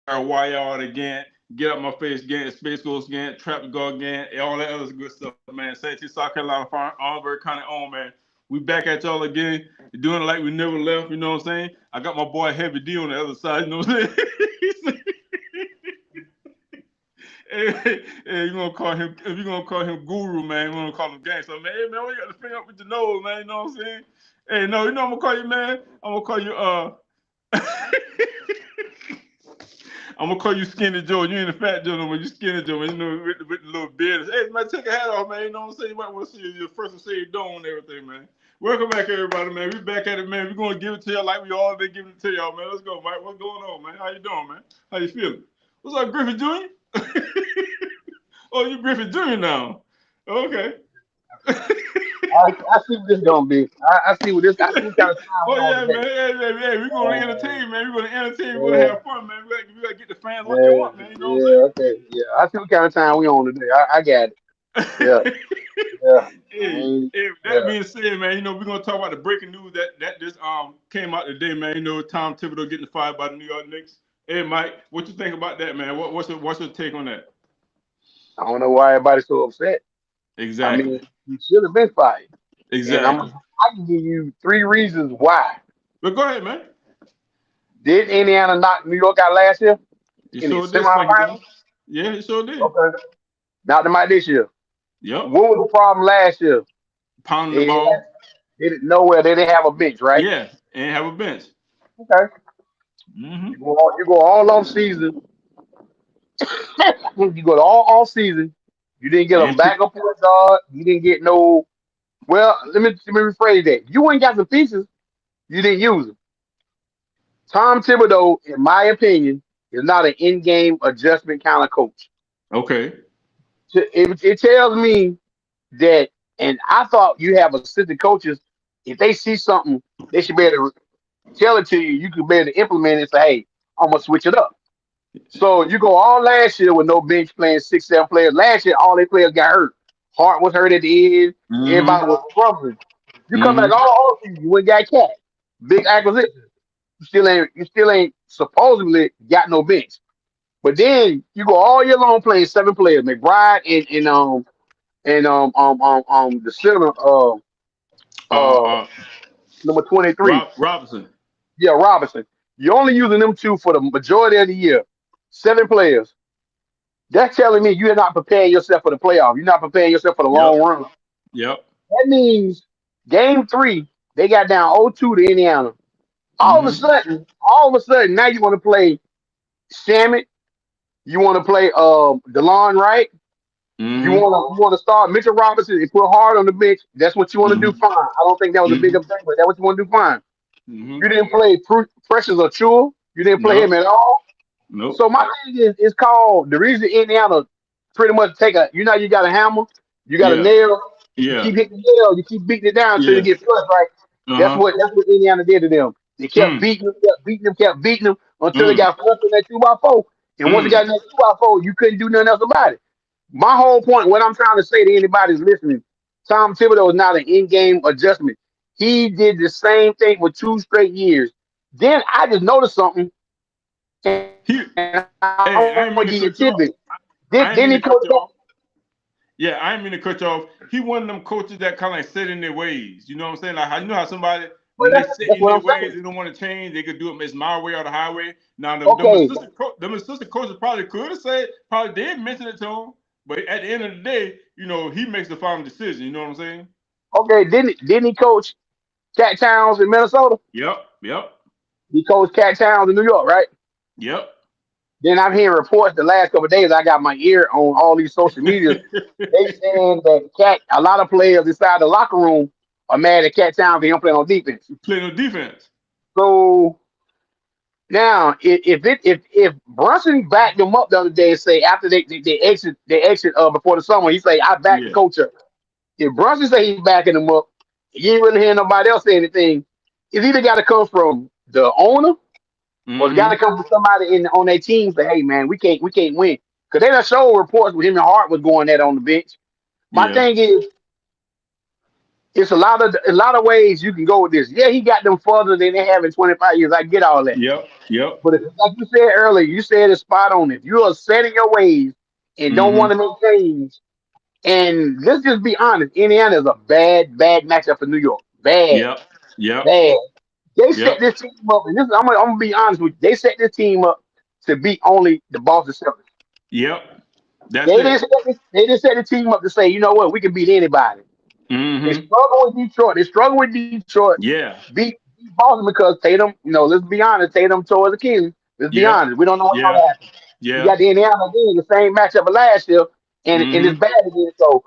Wild again, Get Up My Face again, Space Ghost again, Trap the God again, and all that other good stuff, man. Santee, South Carolina Farm, Auburn County on, man. We back at y'all again, doing it like we never left, you know what I'm saying? I got my boy Heavy D on the other side, you know what I'm saying? Hey, you gonna call him if you gonna call him guru, man, we're gonna call him gangster, man. Hey man, we got to finger up with your nose, man, you know what I'm saying? Hey, no, you know I'm gonna call you, man. I'm gonna call you I'm gonna call you Skinny Joe. You ain't a fat Joe no more. You Skinny Joe, man. You know, with the little beard. Hey, man, take a hat off, man. You know what I'm saying? You might want to see your first and say your dome and everything, man. Welcome back, everybody, man. We back at it, man. We're gonna give it to y'all like we all been giving it to y'all, man. Let's go, Mike. What's going on, man? How you doing, man? How you feeling? What's up, Griffin Jr.? Oh, you Griffin Jr. now? Okay. I see what this gonna be. I see what this. I see what kind of time we Oh on yeah, today. man. Hey, we're gonna Uh, entertain, man. We're gonna entertain. We're gonna yeah, have fun, man. We gotta get the fans what they yeah, want, man. You know what yeah. Okay, yeah. I see what kind of time we on today. I got it. I'm Yeah, saying? yeah. I Hey, ain't, that yeah. being said, man, we're gonna talk about the breaking news that just came out today, man. Tom Thibodeau getting fired by the New York Knicks. Hey, Mike, what you think about that, man? What's your take on that? I don't know why everybody's so upset. I Exactly, mean, he should have been fired, and exactly. I can give you three reasons why. But go ahead, man. Did Indiana knock New York out last year You in the sure did spank it semifinals? down. Yeah, you sure did. Okay, knocked them out this year. Yep. What was the problem last year? Pounding the They ball. they didn't know where they didn't have a bench, right? Yeah, and have a bench. Okay. Mm-hmm. You go all off season. You go all season. You didn't get a And pick. backup point guard. You didn't get no. Well, let me rephrase that. You ain't got the pieces. You didn't use them. Tom Thibodeau, in my opinion, is not an in-game adjustment kind of coach. Okay. It tells me that, and I thought you have assistant coaches. If they see something, they should be able to tell it to you. You could be able to implement it and say, "Hey, I'm gonna switch it up." So you go all last year with no bench playing six, seven players. Last year, all their players got hurt. Hart was hurt at the end. Everybody Mm-hmm. was crumbling. You come back Mm-hmm. all season, you went got cat. Big acquisition. You still ain't supposedly got no bench. But then you go all year long playing seven players. McBride and the center Uh, uh uh, number 23. Robinson. Yeah, Robinson. You're only using them two for the majority of the year. Seven players. That's telling me you're not preparing yourself for the playoff. You're not preparing yourself for the Yep. long run. Yep. That means game three, they got down 0-2 to Indiana. Mm-hmm. All of a sudden, now you want to play Shamit. You want to play DeLon Wright. Mm-hmm. You want to start Mitchell Robinson and put hard on the bench. That's what you want to do. Mm-hmm. Fine. I don't think that was a big Mm-hmm. thing, but that's what you want to do. Fine. You Mm-hmm. didn't play Precious or Chua. You didn't play him No. at all. So Nope. my thing is, it's called the reason Indiana pretty much take a. You got a hammer, you got a Yeah. nail. You Yeah. keep hitting the nail, you keep beating it down until you Yeah. get flush, right? Uh-huh. That's what Indiana did to them. They Mm. kept beating them until they Mm. got flushed in that 2x4. And once they got Mm. in that 2x4, you couldn't do nothing else about it. My whole point, what I'm trying to say to anybody who's listening, Tom Thibodeau is not an in-game adjustment. He did the same thing for 2 straight years. Then I just noticed something, and I want to He give you a tidbit. I ain't mean to Then cut you off. he I ain't mean to coached cut you off. Yeah, I ain't mean to cut you off. He one of them coaches that kind of like set in their ways. You know what I'm saying? Like how you know how somebody But when they set that's in what their I'm ways, saying. they don't want to change. They could do it. It's my way or the highway. Now Okay, them assistant coaches probably could have said, probably did mention it to him. But at the end of the day, he makes the final decision. You know what I'm saying? okay. Didn't he coach Cat Towns in Minnesota? Yep. Yep. He coached Cat Towns in New York, right? Yep. Then I'm hearing reports the last couple of days. I got my ear on all these social medias. They saying that a lot of players inside the locker room are mad at Cat Towns for him playing on defense. Play no defense. So now, if Brunson backed them up the other day and say after they exit before the summer, he say I back the Yeah. coach up. If Brunson say he's backing them up, you ain't really hearing nobody else say anything. It's either got to come from the owner or it's got to Mm-hmm. come from somebody on their team. Say, hey man, we can't win because they done show reports with him and Hart was going at on the bench. My Yeah. thing is, it's a lot of ways you can go with this. Yeah, he got them further than they have in 25 years. I get all that. Yep. Yep. But like you said earlier, you said it's spot on. If you are set in your ways and don't want to Mm-hmm. make change, and let's just be honest, Indiana is a bad matchup for New York. Bad, Yep. Yep. bad. They set Yep. this team up, and I'm gonna be honest with you. They set this team up to beat only the Boston Celtics. Yep. That's They didn't it. set this, they didn't set the team up to say, you know what, we can beat anybody. They Mm-hmm. struggle with Detroit. They struggle with Detroit. Yeah. Beat Boston because Tatum, let's be honest, Tatum tore the Achilles. Let's be Yep. honest. We don't know what's Yeah. gonna happen. You Yeah. got the Indiana again, the same matchup of last year, and it's Mm-hmm. bad again. So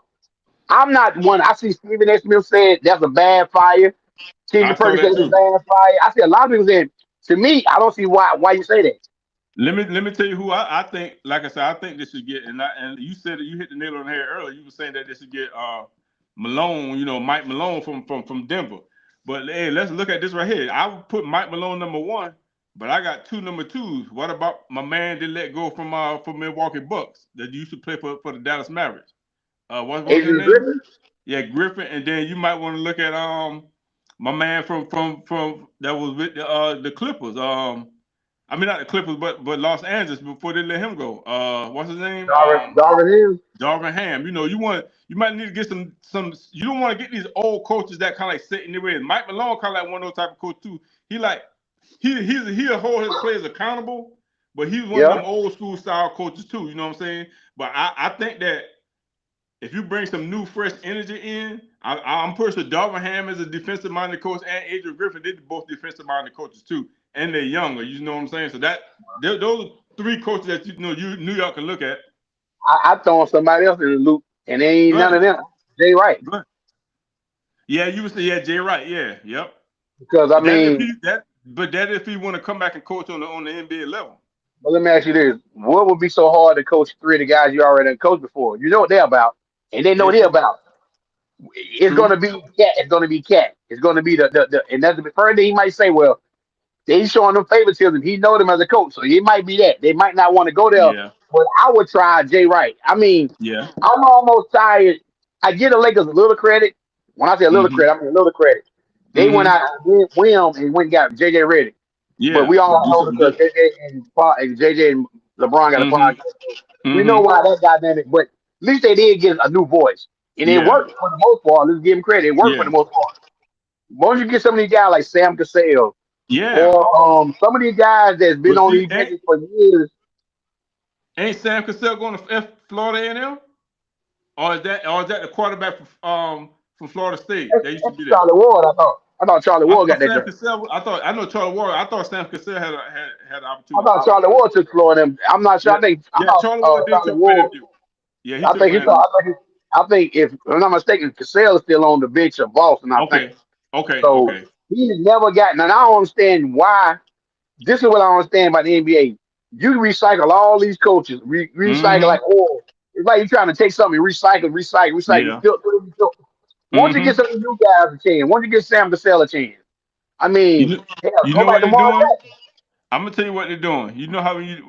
I'm not one. I see Stephen A. Smith said that's a bad fire. I Keegan saw Perkins said that it's a too. bad fire. I see a lot of people saying, to me, I don't see why you say that. Let me tell you who I think. Like I said, I think they should get. And you said that you hit the nail on the head earlier. You were saying that they should get Malone. Mike Malone from Denver. But hey, let's look at this right here. I would put Mike Malone number one, but I got two number twos. What about my man they let go from Milwaukee Bucks that used to play for the Dallas Mavericks? What's his Adrian name? Griffin. Yeah, Griffin. And then you might want to look at my man from that was with the Clippers. I mean not the Clippers, but Los Angeles before they let him go. What's his name? Darvin Ham. Darvin Ham. You might need to get some. You don't want to get these old coaches that kind of like sit in their ways. Mike Malone kind of like one of those type of coach too. He'll hold his players accountable, but he's one of Yeah. them old school style coaches too. You know what I'm saying? But I think that if you bring some new, fresh energy in, I'm pretty sure Darvin Ham is a defensive minded coach, and Adrian Griffin, they're both defensive minded coaches too, and they're younger. You know what I'm saying? So those are three coaches that New York can look at. I throw somebody else in the loop, and they ain't Go none of ahead. them. They right. Go ahead. Yeah, you would say Jay Wright. Yeah, yep. Because I But mean, that if he want to come back and coach on the NBA level. but let me ask you this: what would be so hard to coach three of the guys you already coached before? You know what they're about, and they know what It's they're true. about. It's True. gonna be cat. It's gonna be cat. It's gonna be the and that's the first thing he might say. Well, they showing them favoritism. He know them as a coach, so it might be that they might not want to go there. Yeah. But I would try Jay Wright. I mean, Yeah. I'm almost tired. I give the Lakers a little credit. When I say a little Mm-hmm. credit, I mean a little credit. They went Mm-hmm. out and win and went and got JJ Redick. But Yeah. we all Do know something because different. JJ and LeBron got a Mm-hmm. podcast. We know Mm-hmm. why that dynamic, but at least they did get a new voice. And it Yeah. worked for the most part. Let's give them credit. It worked for the Yeah. most part. Once you get some of these guys like Sam Cassell Yeah. or some of these guys that's been But on see, these benches for years, ain't Sam Cassell going to Florida A&M? Or is that the quarterback from Florida State that used to that's be there? Charlie Ward, I thought. I thought Charlie I Ward got thought that Sam job. Cassell. I know Charlie Ward. I thought Sam Cassell had an I opportunity. thought Charlie Ward took Florida. I'm not sure. Yeah, I yeah. thought Charlie Ward did Charlie took for Ward. interview. Yeah, he I took think for he thought. interview. I think if I'm not mistaken, Cassell is still on the bench of Boston. I think Okay, okay, so. okay. He's never gotten. And I don't understand why. This is what I don't understand about the NBA. You recycle all these coaches, recycle Mm-hmm. like oil. It's like you're trying to take something, recycle. You Yeah. filter. Once you get Mm-hmm. some of these new guys a chance, once you get Sam Cassell a chance, I You mean, know, hell, you go know back what to they're Mark doing? Jackson. I'm gonna tell you what they're doing. You know how you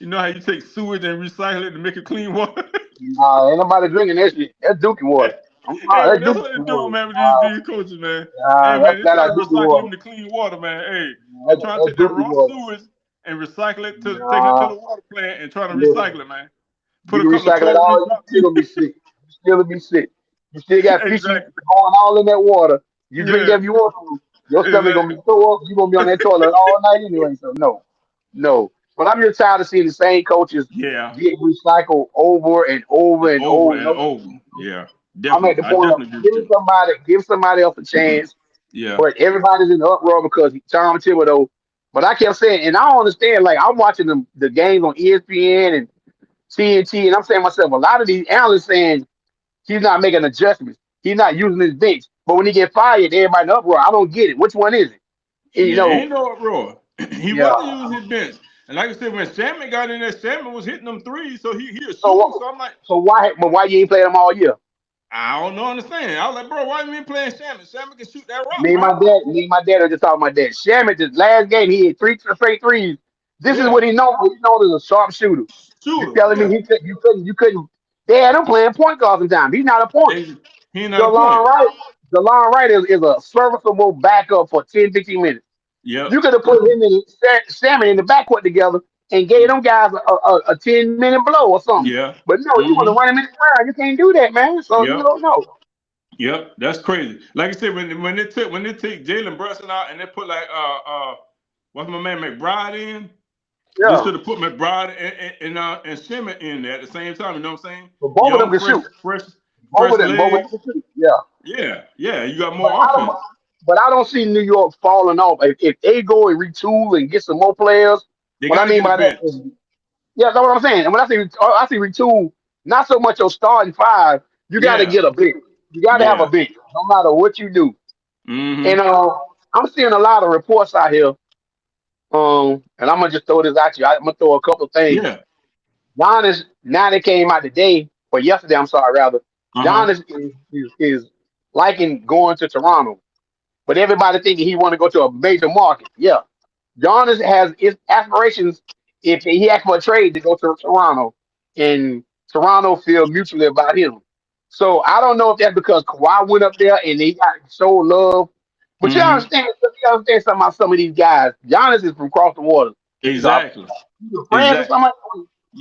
know how you take sewage and recycle it to make it clean water. Nah, ain't nobody drinking that shit. That's Dookie water. I'm sorry, Hey man, that's that's Dookie what they're doing, water. man, with these coaches, man. Hey man, That's they're flat trying out to Dookie recycle water. them to clean water, man. Hey, they're trying to That's take that Dookie raw water. sewage and recycle it to take it to Nah, the water plant and trying to listen, recycle it, man. you Put a can couple of recycle it chlorine all. You drops still in. gonna be sick. You still gonna be sick. You still got fishy going Exactly. all in that water. You drink that Yeah. if you want to. Your stomach gonna Exactly. be sore up. You gonna be on that toilet all night anyway. So no. But I'm just tired of seeing the same coaches Yeah. get recycled over and over and Over over and and over. over. Yeah. I'm at Definitely. the I point of definitely agree with you. give somebody else a chance. Yeah. But everybody's in the uproar because Tom Thibodeau. But I kept saying, and I don't understand. Like I'm watching the games on ESPN and TNT, and I'm saying to myself, a lot of these analysts saying he's not making adjustments. He's not using his bench. But when he get fired, everybody in the uproar. I don't get it. Which one is it? And, Yeah, ain't no uproar. He yeah. wasn't using his bench. And like I said, when Salmon got in there, Salmon was hitting them threes, so he a So shooter. what? So I'm like, So why? But why you ain't played them all year? I don't know, understand. I was like, bro, why you ain't playing Salmon? Salmon can shoot that rock, Me bro. and my dad are just talking about that. Shamit, this last game, he had three straight threes. This is Yeah, what he knows. He's known as a sharp shooter. You shooter. telling me Yeah, you couldn't? They had him playing point guard sometimes. He's not a point. He ain't not a Delon point. Wright, Delon Wright is a serviceable backup for 10, 15 minutes. Yep. You could have put him and Salmon in the backcourt together and gave them guys a 10-minute blow or something. Yeah. But no, you want to Mm-hmm. run him in the ground. You can't do that, man. So you Yep. don't know. Yep. That's crazy. Like I said, when they take Jalen Brunson out and they put like what's my man McBride in, they Yeah. should have put McBride and Shimmer in there at the same time. You know what I'm saying? But both of them Young, can shoot. Both fresh of them. Both of legs. them can shoot. Yeah. Yeah. Yeah. You got But more I don't. offense. But I don't see New York falling off. If they go and retool and get some more players, They what got I to mean get a by that bench. is, yeah, that's what I'm saying. And when I see retool, not so much your starting five. You got to Yeah. get a bench. You got to have a Yeah. bench, no matter what you do. And Mm-hmm. I'm seeing a lot of reports out here. And I'm gonna just throw this at you. I'm gonna throw a couple of things. Yeah. Giannis, now that came out today or yesterday, I'm sorry, rather. Uh-huh. Giannis is liking going to Toronto, but everybody thinking he want to go to a major market. Yeah, Giannis has his aspirations. If he asks for a trade to go to Toronto, and Toronto feel mutually about him. So I don't know if that's because Kawhi went up there and they got so love. But Mm-hmm. you understand something about some of these guys. Giannis is from across the water. He's a Exactly. France or Exactly. something.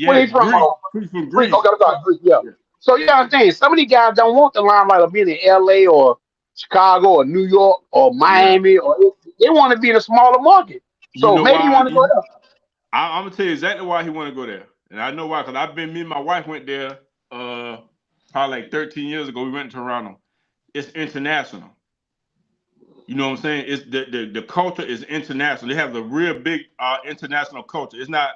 Where Yeah. he's from? Greece. He's from Greece. Greece. Okay, I'm sorry, Greece. Yeah. Yeah. So you understand, some of these guys don't want the limelight of being in LA or Chicago or New York or Yeah. Miami or they want to be in a smaller market. You So know maybe you why? want to go there. I'm gonna tell you exactly why he want to go there, and I know why. Cause me and my wife went there, probably like 13 years ago. We went to Toronto. It's international. You know what I'm saying? It's the culture is international. They have a real big international culture. It's not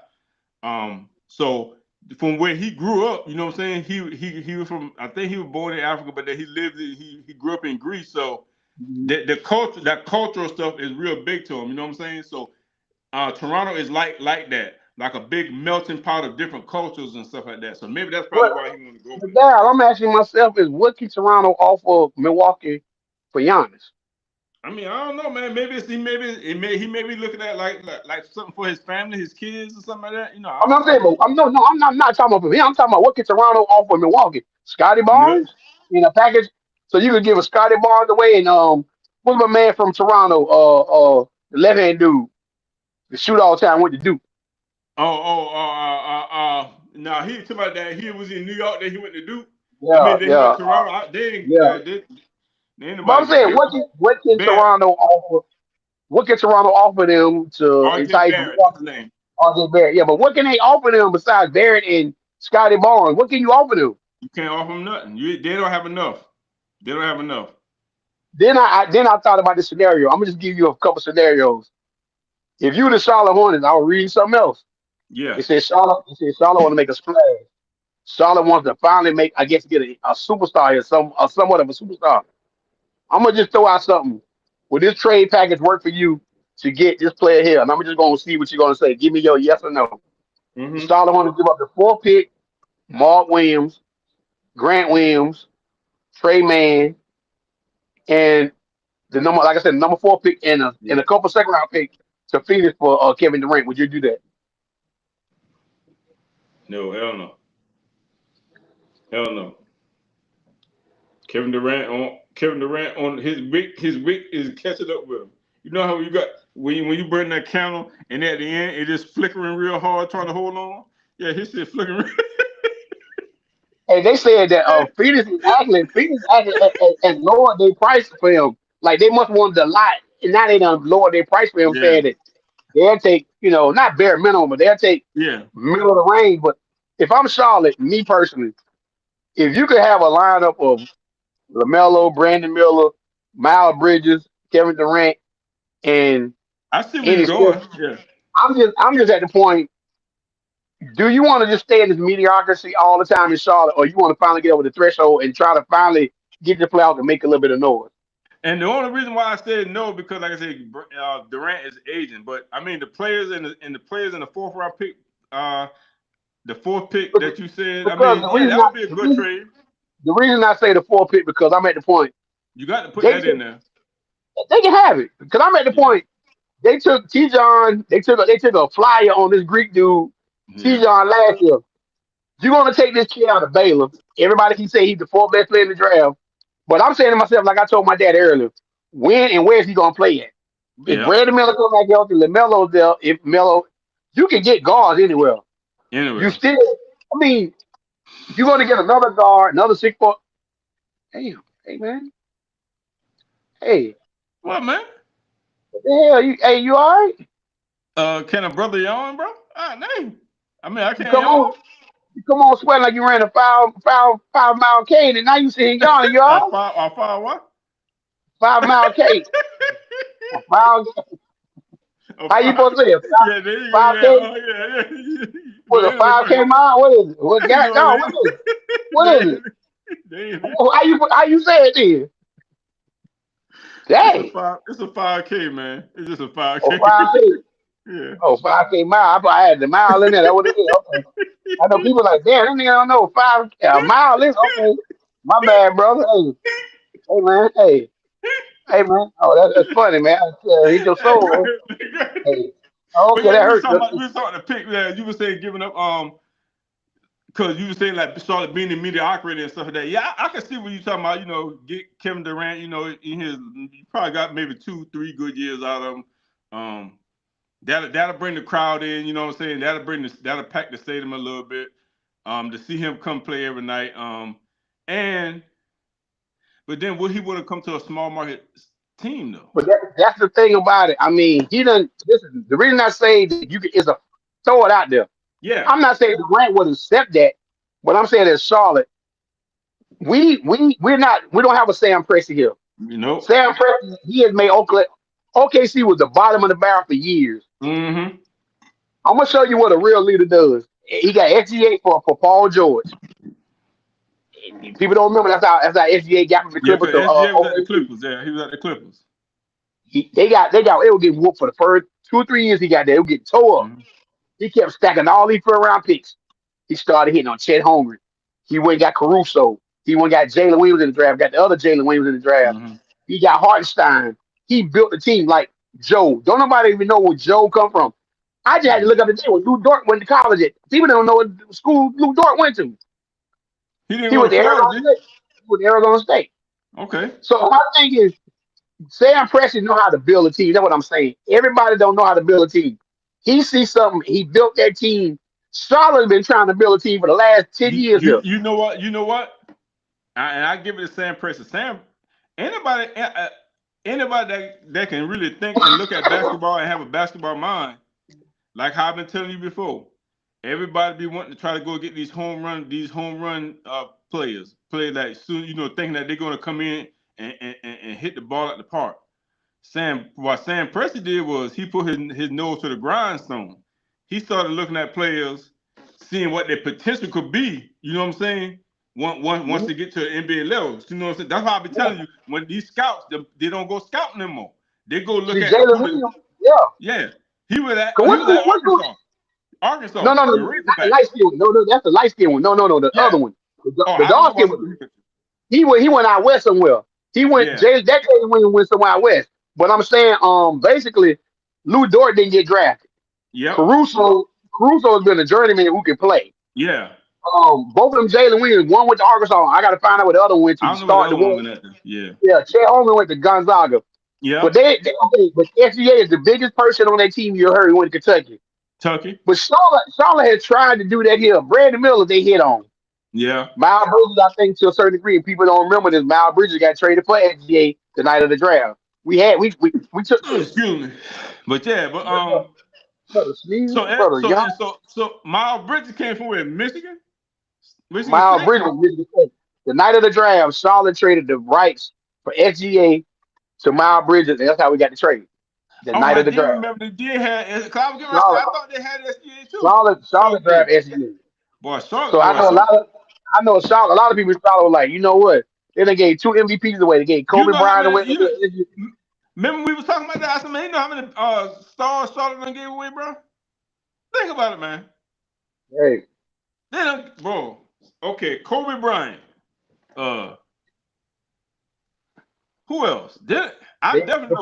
so from where he grew up. You know what I'm saying? He was from. I think he was born in Africa, but then he grew up in Greece. So the culture, that cultural stuff is real big to him. You know what I'm saying? So Toronto is like that, like a big melting pot of different cultures and stuff like that. So maybe that's But probably why he want to go over the there. guy I'm asking myself is what can Toronto offer Milwaukee for Giannis? I mean, I don't know, man. Maybe it's, he may be looking at like something for his family, his kids, or something like that. You know, I I'm don't saying, know. but I'm not talking about for him. I'm talking about what can Toronto offer Milwaukee? Scotty Yeah. Barnes in a package. So you could give a Scotty Barnes away and what's my man from Toronto? The left hand dude, the shoot all the time went to Duke. Now he talking about that he was in New York that he went to Duke. I Yeah, mean, that he went yeah, to Toronto. yeah. They ain't But I'm nobody saying, good. what can Barrett, Toronto offer? What can Toronto offer them to RJ entice Barrett, that's his Milwaukee? name. RJ Barrett. Yeah, but what can they offer them besides Barrett and Scotty Barnes? What can you offer them? You can't offer him nothing. They don't have enough. They don't have enough. Then I thought about this scenario. I'm gonna just give you a couple scenarios. If you the Charlotte Hornets, I'll read something else. Yeah. Charlotte want to make a splash. Charlotte wants to finally make, I guess, get a superstar here, somewhat of a superstar. I'm gonna just throw out something. Will this trade package work for you to get this player here? And I'm just gonna see what you're gonna say. Give me your yes or no. Mm-hmm. Charlotte want to give up the 4th pick, Mark Williams, Grant Williams, Trey Mann, and the number, like I said, the number 4 pick and Yeah. a couple second round picks to Phoenix for Kevin Durant. Would you do that? No, hell no. Hell no. Kevin Durant on his wick is catching up with him. You know how you got when you burn that candle and at the end it is flickering real hard trying to hold on? Yeah, his shit flickering. And they said that Phoenix actually and lowered their price for him. Like they must want a lot, and now they done lowered their price for him, Yeah. saying that they'll take, not bare minimum, but they'll take Yeah. middle of the range. But if I'm Charlotte, me personally, if you could have a lineup of LaMelo, Brandon Miller, Miles Bridges, Kevin Durant, and I see where Andy you're Smith, going. Yeah. I'm just at the point. Do you want to just stay in this mediocrity all the time in Charlotte, or you want to finally get over the threshold and try to finally get the playoffs and make a little bit of noise? And the only reason why I said no because, like I said, Durant is aging. But I mean, the players and the players in the 4th round pick, uh, the 4th pick that you said. I Because mean, yeah, that would be a good trade. the reason I say the 4th pick because I'm at the point You got to put they that in took, there. they can have it because I'm at the Yeah. point they took T John, they took a flyer on this Greek dude T Yeah. John last year. You're gonna take this kid out of Baylor. Everybody can say he's the 4th best player in the draft. But I'm saying to myself, like I told my dad earlier, when and where is he gonna play at? If Yeah. Brandon Miller come back healthy, LaMelo's there. If Melo, you can get guards anywhere. You Anyway. still, I mean, you're gonna get another guard, another 6'4". Damn, hey man, hey, What, man? what the hell? You all right? Can a brother yawn, bro? Ah, name. I mean, I You can't come yawn. on, you come on, sweating like you ran a 5 mile K, and now you sitting yawning. You all right? I five what? 5 mile K, a five. A How you five. supposed to say it? Yeah, there you go. Five Yeah, K? oh yeah, yeah. What But a anyway, go 5K ahead. mile? What is it? What got? Go No, ahead. what is it? What is There, it? there. How you say it then? Dang. It's a 5K, man. It's just a Oh, 5K. 5K. Yeah. Oh, 5K mile. I thought I had the mile in there. That's what it is. Okay. I know people like, damn, that nigga don't know 5 mile is okay. My bad, brother. Hey man. Hey man. Oh, that's funny, man. Hit your Hey, go soul. ahead, go ahead. Hey. But Okay, yeah, that hurts. we was talking to pick. Yeah, you were saying giving up. Because you were saying like Charlotte being in mediocrity and stuff like that. Yeah, I can see what you're talking about. You know, get Kevin Durant. You know, in his, you probably got maybe 2-3 good years out of him. That'll bring the crowd in. You know what I'm saying? That'll pack the stadium a little bit. To see him come play every night. And but then would he want to come to a small market team though? But that's the thing about it. I mean, he done. This is the reason I say that you can, is a throw it out there. Yeah. I'm not saying Durant would accept that, but I'm saying that Charlotte, we don't have a Sam Presti here. You know. Sam Presti, he has made Oakland, OKC was the bottom of the barrel for years. Mm-hmm. I'm gonna show you what a real leader does. He got SGA for Paul George. People don't remember that's how SGA got from the Yeah, Clippers because to SGA was at the OKC. Clippers. Yeah, he was at the Clippers. They were getting whooped for the first 2 or 3 years he got there. They were getting tore up. Mm-hmm. He kept stacking all these first round picks. He started hitting on Chet Holmgren. He went and got Caruso. He went and got Jalen Williams in the draft. Got the other Jalen Williams in the draft. Mm-hmm. He got Hartenstein. He built the team like Joe. Don't nobody even know where Joe come from. I just had to look up the day when Lou Dort went to college at. People don't know what school Lou Dort went to. He didn't He go went to to Arizona Florida, did State. He went to Arizona State. he? Okay. So my thing is, Sam Presti know how to build a team. That's what I'm saying. Everybody don't know how to build a team. He sees something. He built that team. Charlotte's been trying to build a team for the last 10 years here. You know what? You know what? And I give it to Sam Presti. Anybody that can really think and look at basketball and have a basketball mind, like how I've been telling you before, everybody be wanting to try to go get these home run players, play like soon, thinking that they're going to come in and hit the ball at the park. What Sam Presti did was he put his nose to the grindstone. He started looking at players, seeing what their potential could be. You know what I'm saying? Once they get to the NBA levels, you know what I'm saying? That's why I be telling you, when these scouts, they don't go scouting anymore. They go look at Jalen Williams, yeah. Yeah, he was at What's Arkansas, no, the not the Razorback. light skin one. No, that's the light skin one. No, the Yeah. other one. Oh, The I dark don't skin know one. about He went out west somewhere. He went Yeah. that Jalen Williams went somewhere out west. But I'm saying, basically, Lou Dort didn't get drafted. Yep. Caruso has been a journeyman who can play. Yeah. Both of them Jalen Williams, one went to Arkansas. I got to find out what the other one went to. I don't know what the other one went at. Yeah. Yeah, Chet Holmgren went to Gonzaga. Yeah. But but SGA is the biggest person on that team you heard who went to Kentucky. But Charlotte has tried to do that here. Brandon Miller, they hit on. Yeah. Miles Bridges, I think, to a certain degree, and people don't remember this. Miles Bridges got traded for SGA the night of the draft. We took. Excuse me. But yeah, but Brother Sneeze, so Miles Bridges came from where? Michigan Miles State? Bridges was Michigan State. The night of the draft, Charlotte traded the rights for SGA to Miles Bridges, and that's how we got the trade. The night of the draft. Remember they did have. I thought they had SGA too. Charlotte draft SGA. Boy, Charlotte. So I know Charlotte. A lot of people in Charlotte were like, you know what? They done gave 2 MVPs away. They gave Kobe Bryant away. Remember we was talking about that? I said, man, you know how many stars Charlotte done gave away, bro? Think about it, man. Hey. Bro. Okay, Kobe Bryant. Who else? The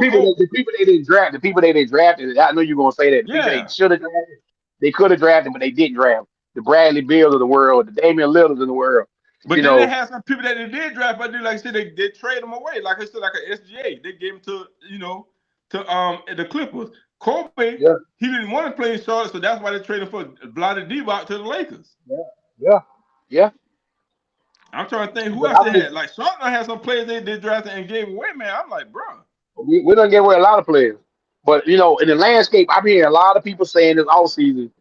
people they didn't draft. The people they didn't draft. I know you're gonna say that. The people they should have drafted. They could have drafted, but they didn't draft. The Bradley Beals of the world, the Damian Lillards of the world. But You then they know, had some people that they did draft, but like I said, they trade them away. Like I said, like an SGA. They gave him to the Clippers. Kobe, yeah, he didn't want to play in Charlotte, so that's why they traded for Blotted Divac to the Lakers. yeah, yeah, yeah. I'm trying to think who But else I they mean, had. Like Charlotte had some players they drafted and gave away, man. I'm like, bro. we don't get away a lot of players. But you know, in the landscape, I'm hearing a lot of people saying this all season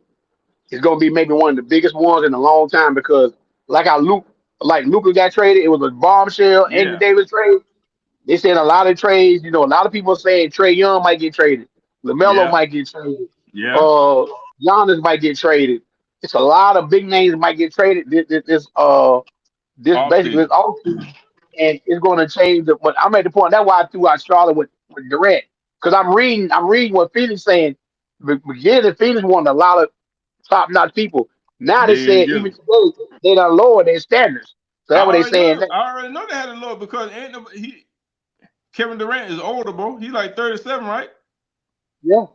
is going to be maybe one of the biggest ones in a long time because, like Luka got traded, it was a bombshell. Anthony Yeah, Davis trade. They said a lot of trades. You know, a lot of people are saying Trae Young might get traded, LaMelo yeah, might get traded, yeah. uh, Giannis might get traded. It's a lot of big names that might get traded. This Off basically this season. offseason, and it's going to change. But I'm at the point that's why I threw out Charlotte with Durant because I'm reading what Phoenix saying. Beginning, Phoenix wanted a lot of top notch people. Now they They didn't said get even him. today they done lower their standards. So that's what they saying. I already know they had a low because ain't no, Kevin Durant is older, bro. He's like 37, right? Yeah,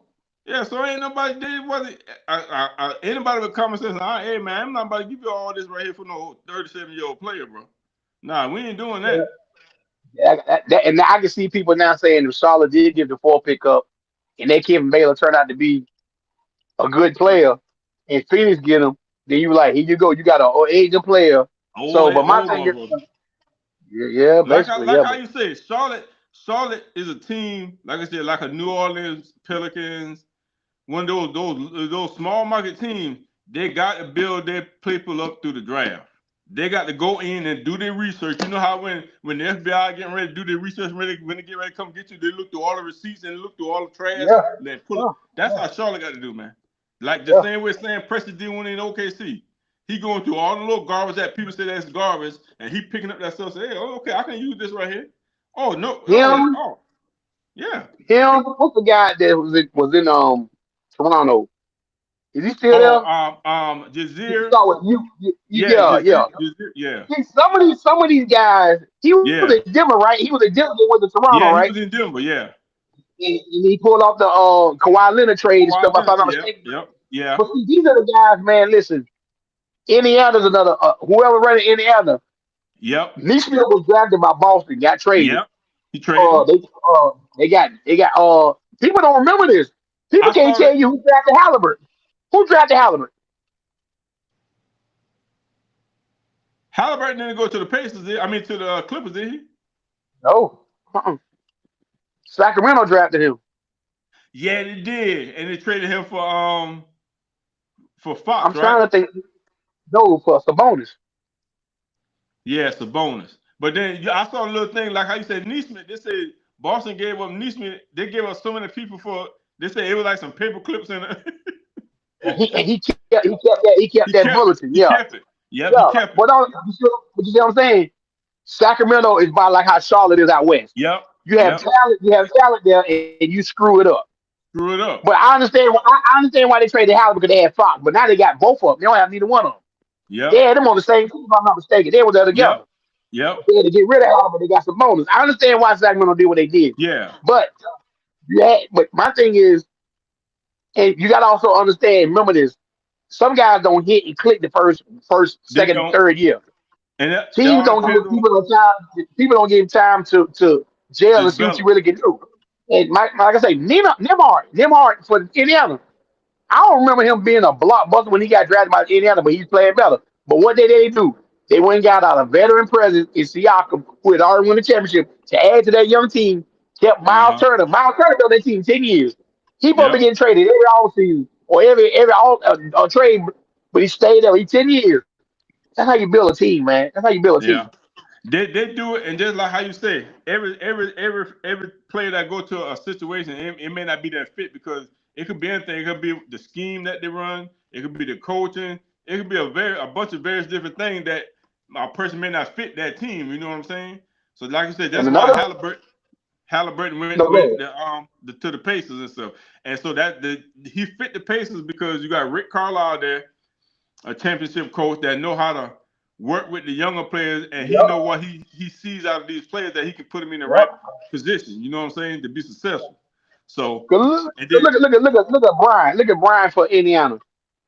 Yeah, so ain't nobody they wasn't anybody with common sense. Hey man, I'm not about to give you all this right here for no 37-year-old player, bro. Nah, we ain't doing yeah. that. Yeah, and I can see people now saying if Charlotte did give the 4 pick up and they Kevin Baylor turned out to be a good player and Phoenix get him, then you like, here you go, you got an aging player. So, but my Old thing is, motherfucker. yeah, basically, Like yeah, how but you say, Charlotte is a team, like I said, like a New Orleans Pelicans, one of those small market teams. They got to build their people up through the draft. They got to go in and do their research. You know how when the FBI getting ready to do their research, when they get ready to come get you, they look through all the receipts and look through all the trash. yeah, And then pull it. yeah, That's how Charlotte got to do, man. Like the yeah, same way Sam Presti did when in OKC. He going through all the little garbage that people say that's garbage, and he picking up that stuff. Say, hey, oh, okay, I can use this right here. Oh no, him, yeah. what's the guy that was in Toronto? Is he still Oh, there? He Jazeer. start with Yeah, yeah, yeah. yeah, See, some of these guys, he was yeah. in Denver, right? He was in Denver with the Toronto, Yeah, he right? was in Denver. Yeah. And he pulled off the Kawhi Leonard trade and stuff. If I'm not Yep, mistaken. yep, yeah, But see, these are the guys, man. Listen, Indiana's another. Whoever running Indiana, yep, Neesmith was drafted by Boston, got traded. yep. He traded him. They got. People don't remember this. People I can't saw tell that. you who drafted Halliburton. Who drafted Halliburton? Halliburton didn't go to the Pacers. I mean, to the Clippers, did he? No. Sacramento drafted him. Yeah, they did, and they traded him for Fox, I'm right? trying to think. No, for Sabonis. Yeah, Sabonis. But then I saw a little thing like how you said Neesmith. They said Boston gave up Neesmith. They gave up so many people for. They said it was like some paper clips in it. And he kept that Kept it. bulletin. He Yeah, kept it. Yep, he yeah. kept it. But you see what I'm saying? Sacramento is by like how Charlotte is out west. Yep, You have yep. talent. You have talent there, and you screw it up. Screw it up. But I understand why they traded Howard because they had Fox. But now they got both of them. They don't have neither one of them. Yep, They had them on the same team, if I'm not mistaken. They were there together. yep, They had to get rid of Howard, but they got some bonus. I understand why Sacramento did what they did. yeah. But but my thing is, and you got to also understand. Remember this: some guys don't hit and click the first, They second, and don't. third year. And that Teams all don't depends give on people time. People don't give time to jail the and see what you develop. really can do. And like I say, Nembhard for Indiana. I don't remember him being a blockbuster when he got drafted by Indiana, but he's playing better. But what did they do? They went and got out a veteran presence in Siakam, who had already won the championship, to add to that young team. Kept Miles Uh-huh. Turner. Miles Turner built that team 10 years. He probably Yep. getting traded every offseason or every trade, but he stayed there. He 10 years. That's how you build a team, man. That's how you build a team. Yeah. They do it, and just like how you say, every player that go to a situation, it may not be that fit because it could be anything. It could be the scheme that they run. It could be the coaching. It could be a bunch of various different things that a person may not fit that team. You know what I'm saying? So like you said, And that's why another, Halliburton went no, go ahead. to the Pacers and stuff. And so he fit the Pacers because you got Rick Carlisle there, a championship coach that know how to work with the younger players, and he Yep, know what he sees out of these players that he can put them in the right yep. position. You know what I'm saying, to be successful. So 'Cause and then look at Brian. Look at Brian for Indiana.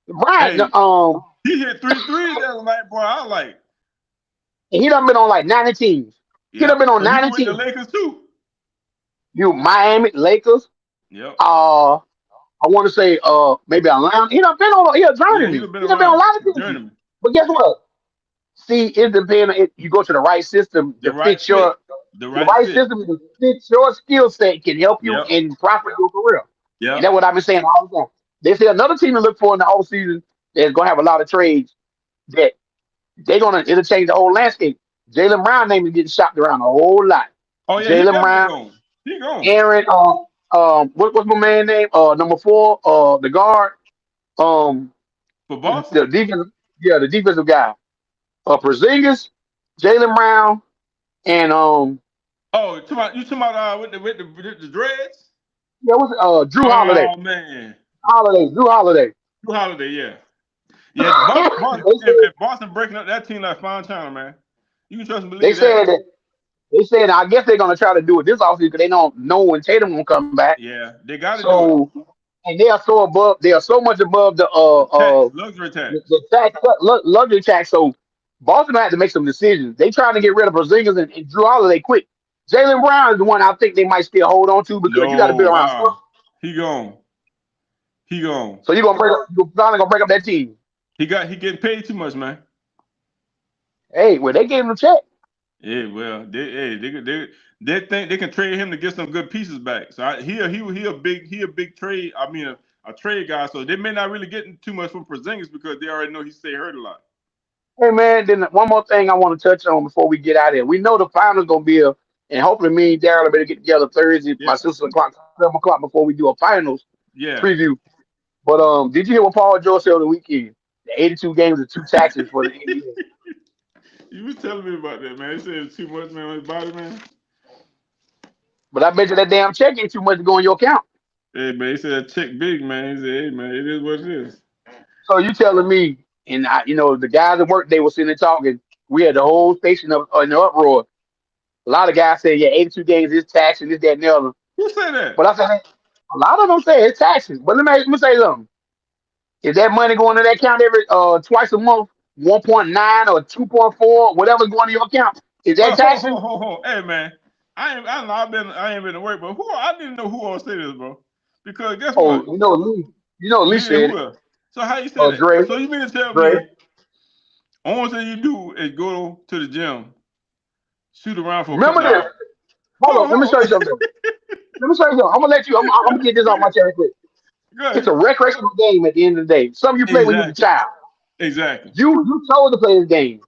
Brian, hey, he hit 3 threes that night, boy. I was like, and he done been on like 90 teams. He done Yep. been on So he 90 went to teams. Lakers too. You Miami Lakers. Yep. I want to say maybe Atlanta. He done been on. He a Yeah, he'd journeyman. have been He done been on a around. lot of teams. Journeyman. But guess what? See, it depends. You go to the right system The to right fit fit. The the right right fit. system to fit your skill set can help you Yep. and prosper your career. And Yep. that's what I've been saying all the time. They say another team to look for in the whole season that's gonna have a lot of trades that it'll change the whole landscape. Jalen Brown name is getting shopped around a whole lot. Oh yeah, he Jalen definitely Brown, gone. He gone. Aaron, what's my man name? Number 4, the guard, um, For Boston? the defense, yeah, the defensive guy, Porzingis, Jalen Brown, and Oh, you talking about with the dreads? yeah, what's Drew Holiday, Oh man. Drew Holiday. Drew Holiday, yeah. Yeah, Boston, they hey, said man, Boston breaking up that team like fine china, man. You can trust and they believe that. said that they said I guess they're gonna try to do it this offseason because they don't know when Tatum will come back. Yeah, they got to do it. So and they are so much above The tax, luxury tax. the tax luxury tax. So Boston had to make some decisions. They trying to get rid of Porzingis and Drew Holiday quick. Jalen Brown is the one I think they might still hold on to because you got to No, build around stuff. he gone. He gone. So you're finally gonna break up that team. He getting paid too much, man. Hey, well they gave him a check. Yeah, well, they think they can trade him to get some good pieces back. So he a big trade. I mean a trade guy. So they may not really get too much from Porzingis because they already know he stay hurt a lot. Hey man, then one more thing I want to touch on before we get out of here. We know the finals gonna be and hopefully me and Daryl better get together Thursday Yeah, by 6 o'clock, 7 o'clock before we do a finals yeah. preview. But did you hear what Paul George said on the weekend? The 82 games are too taxing for the NBA. You was telling me about that, man. He said it's too much, man, on his body, man. But I bet you that damn check ain't too much to go in your account. Hey, man, he said that check big, man. He said, hey, man, it is what it is. So you telling me, and the guys at work they were sitting there talking. We had the whole station up in the uproar. A lot of guys saying, yeah, 82 games is taxing, this, that, and the other. Who said that? But I said, a lot of them say it's taxing. But let me say something. Is that money going to that account every twice a month, 1.9 or 2.4, whatever's going to your account? Is that taxing? Hey, man, I ain't been to work, but I didn't know who all said this, bro. Because guess Oh, what? Lee Lee and said who it. else? So how you say that? Dre, So you mean to tell Dre. me only thing you do is go to the gym, shoot around for a Remember couple this. hours? Hold on, let me show you something. I'm gonna let you. I'm gonna get this off my chest real quick. Go It's a ahead. recreational game at the end of the day. Something you play when you was a Exactly. child. Exactly. You chose to play this game.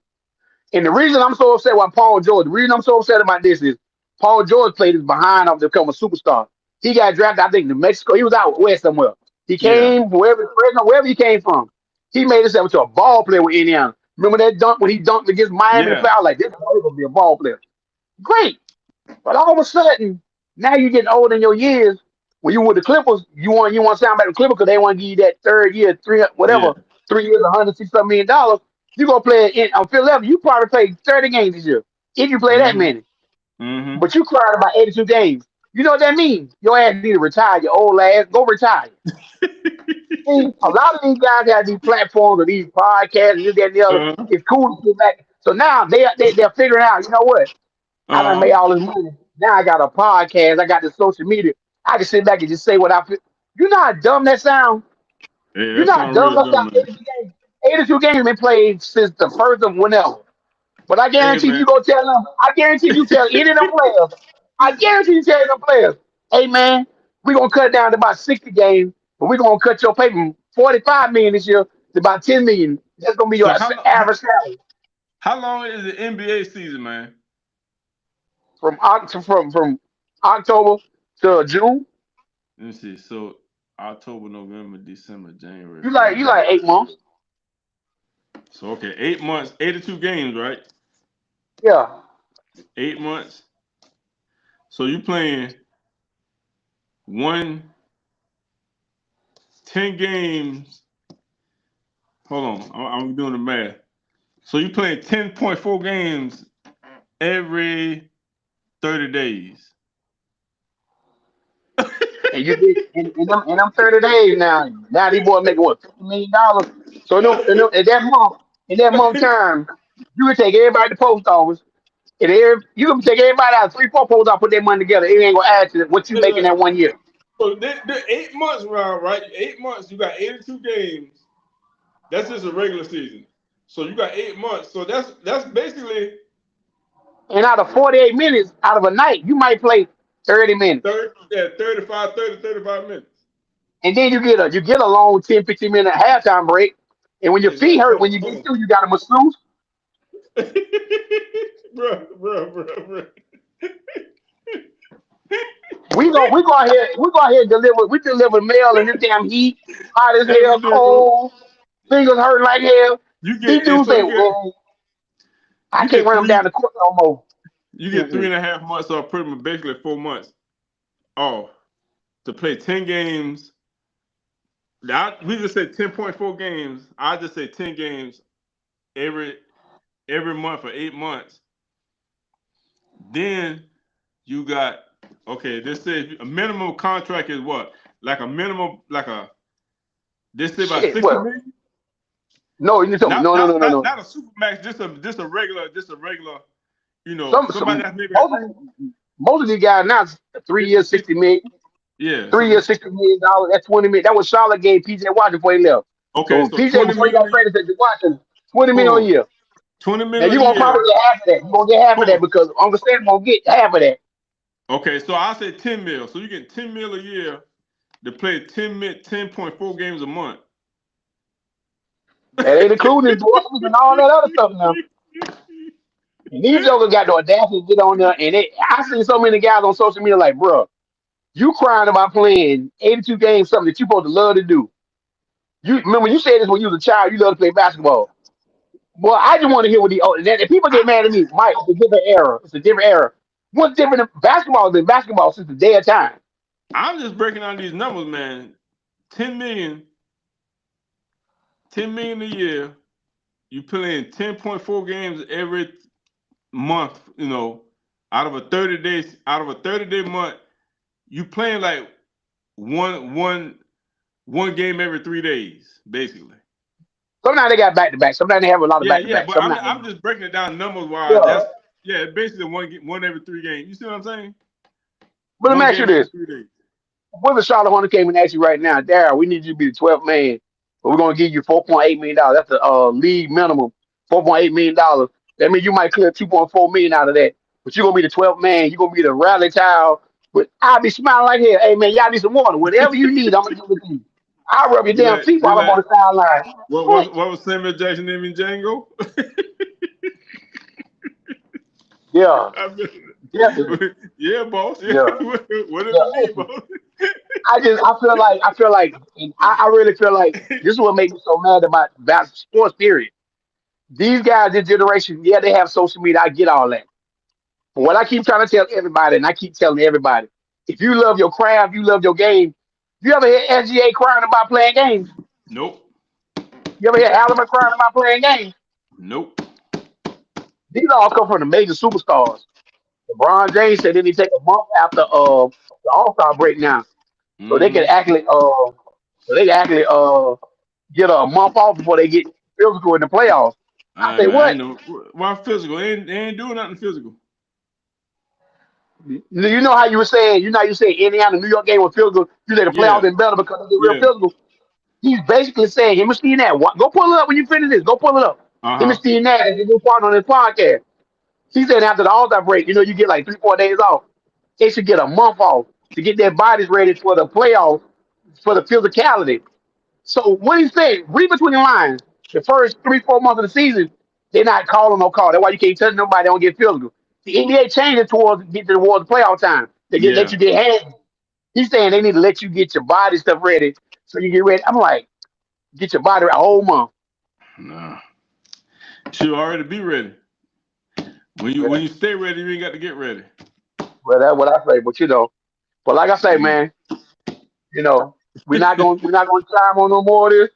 And the reason I'm so upset about Paul George, the reason I'm so upset about this is Paul George played his behind off to become a superstar. He got drafted, I think, to Mexico. He was out west somewhere. He Yeah. came wherever he came from. He made himself into a ball player with Indiana. Remember that dunk when he dunked against Miami? The Yeah. foul like this guy gonna be a ball player. Great. But all of a sudden, now you're getting old in your years. When you were the Clippers, you want to sound back to Clippers because they want to give you that third year, Yeah. 3 years, $160 million. You gonna play it on Philadelphia. You probably played 30 games this year if you play that Mm-hmm. many. Mm-hmm. But you cried about 82 games. You know what that means? Your ass need to retire. Your old ass, go retire. See, a lot of these guys have these platforms or these podcasts and this, that, and the other. uh-huh. It's cool to get back. So now they're figuring out. You know what? I done Uh-huh. made all this money. Now I got a podcast. I got the social media. I can sit back and just say what I feel. You know how dumb that sound? Yeah, You that know how sounds dumb real that dumb, sound? man. 82 games. 82 games been played since the first of whenever. But I Hey, guarantee man. you go tell them. I guarantee you tell any of them players. I guarantee you tell them players. Hey man, we're gonna cut it down to about 60 games, but we're gonna cut your pay from 45 million this year to about 10 million. That's gonna be your So how average salary how long is the NBA season, man? from October to June. Let me see. So October, November, December, January, You February. like 8 months. So okay, 8 months, 82 games, right? Yeah. 8 months. So you playing one 10 games. Hold on, I'm doing the math. So you playing 10.4 games every 30 days. And you did in them 30 days now. Now these boys making what $50 million. So in that month time. You can take everybody to the post office, and you can take everybody out 3, 4 post office, put their money together. It ain't gonna add to what you making that Look, 1 year. so the 8 months round, right? 8 months, you got 82 games. That's just a regular season. So you got 8 months. So that's basically And out of 48 minutes, out of a night, you might play 30 minutes. 35 minutes. And then you get a long 10, 15 minute halftime break. And when your feet Exactly. hurt, when you get through, you got a masseuse. Bro. We go ahead and deliver mail in this damn heat, hot as Yes, we hell, do, bro. cold, fingers hurting like hell. You These get and dudes so say, well, I you can't get run them three down the court no more. you get three Mm-mm. and a half months off, pretty much basically 4 months off to play 10 games. We just said 10.4 games. I just say 10 games every month for 8 months. Then you got this says a minimum contract is what? Like a minimum, this say about Shit, 60 well, million? no, you told me, Not no, no, not no, no, not no. not a super max, just a regular, somebody Some that's maybe most of these guys now, 3 years, 50. 60 million, Yeah. 3 years, $60 million. That's 20 million. That was Charlotte gave PJ Washington before he left. Okay, So so PJ 20 before he million got traded to Washington, 20 hold million a on. year. 20 Now million you're a gonna probably year. get half of that. You're gonna get half of Hold that on. because Uncle Sam gonna get half of that. Okay, so I said 10 mil. So you get 10 mil a year to play 10.4 games a month. That ain't including endorsements and all that other stuff now. And these jokers got the audacity to get on there, and I see so many guys on social media like, bro, you crying about playing 82 games, something that you supposed to love to do. You remember you said this when you was a child, you love to play basketball. Well, I just want to hear what if people get mad at me, Mike, it's a different era. It's a different era. What's different than basketball has been basketball since the day of time. I'm just breaking down these numbers, man. 10 million a year. You playing 10.4 games every month, out of a 30-day month, you playing like one game every 3 days, basically. Sometimes they got back to back. Sometimes they have a lot of back to Yeah, back. but I'm Sometimes I'm just breaking it down numbers wise. yeah. Basically one every 3 games. You see what I'm saying? But let me One ask you game every this. 3 days. What if Charlotte Hornets came and asked you right now, Darryl, we need you to be the 12th man, but we're gonna give you $4.8 million. That's the league minimum, $4.8 million. That means you might clear 2.4 million out of that. But you're gonna be the 12th man, you're gonna be the rally child. But I'll be smiling like hell. Hey man, y'all need some water. Whatever you need, I'm gonna give it to you. I'll rub your Be damn like, feet be while I'm on like, the sideline. what was Samuel Jackson name in Django? Yeah, definitely. Yeah, boss. Yeah. Yeah. What do Yeah. you need, Listen, boss? I feel like, and I really feel like this is what makes me so mad about sports. Period. These guys, this generation, yeah, they have social media. I get all that. But what I keep trying to tell everybody, and I keep telling everybody, if you love your craft, you love your game. You ever hear SGA crying about playing games? Nope. You ever hear Alabama crying about playing games? Nope. These all come from the major superstars. LeBron James said they need to take a month after the All Star break now, so they can Mm-hmm. get a month off before they get physical in the playoffs. I say I what? know. Why physical? They ain't doing nothing physical. You know how you were saying, Indiana, New York game was physical. You said the playoffs Yeah. been better because they get real Yeah. physical. He's basically saying, him and Steve Nash, go pull it up when you finish this. Go pull it up. Him and Uh-huh. Steve Nash, his new partner on his podcast. He said after the All-Star break, you get like 3, 4 days off. They should get a month off to get their bodies ready for the playoffs, for the physicality. So what he's saying, read between the lines. The first 3, 4 months of the season, they're not calling no call. That's why you can't touch nobody. They don't get physical. The NBA changed it towards the playoff time. Let Yeah. you get hands. He's saying they need to let you get your body stuff ready so you get ready. I'm like, get your body a whole month. Nah. Should already be ready. When you stay ready, you ain't got to get ready. Well, that's what I say. But like I say, man, you know, we're not gonna chime on no more of this.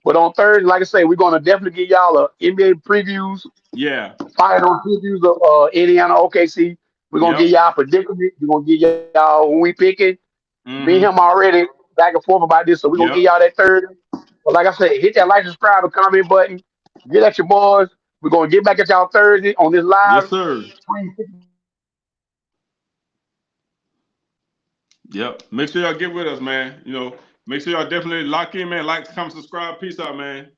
But on Thursday, like I say, we're gonna definitely give y'all a NBA previews, Yeah. final previews of Indiana OKC. We're gonna give Yep. y'all predicament. We're gonna give y'all who we picking. Me and him Mm-hmm. already back and forth about this, so we're gonna give Yep. y'all that Thursday. But like I said, hit that like, subscribe, and comment button. Get at your boys. We're gonna get back at y'all Thursday on this Yes, live sir. stream. Yep. Make sure y'all get with us, man. You know, make sure y'all definitely lock in, man. Like, comment, subscribe. Peace out, man.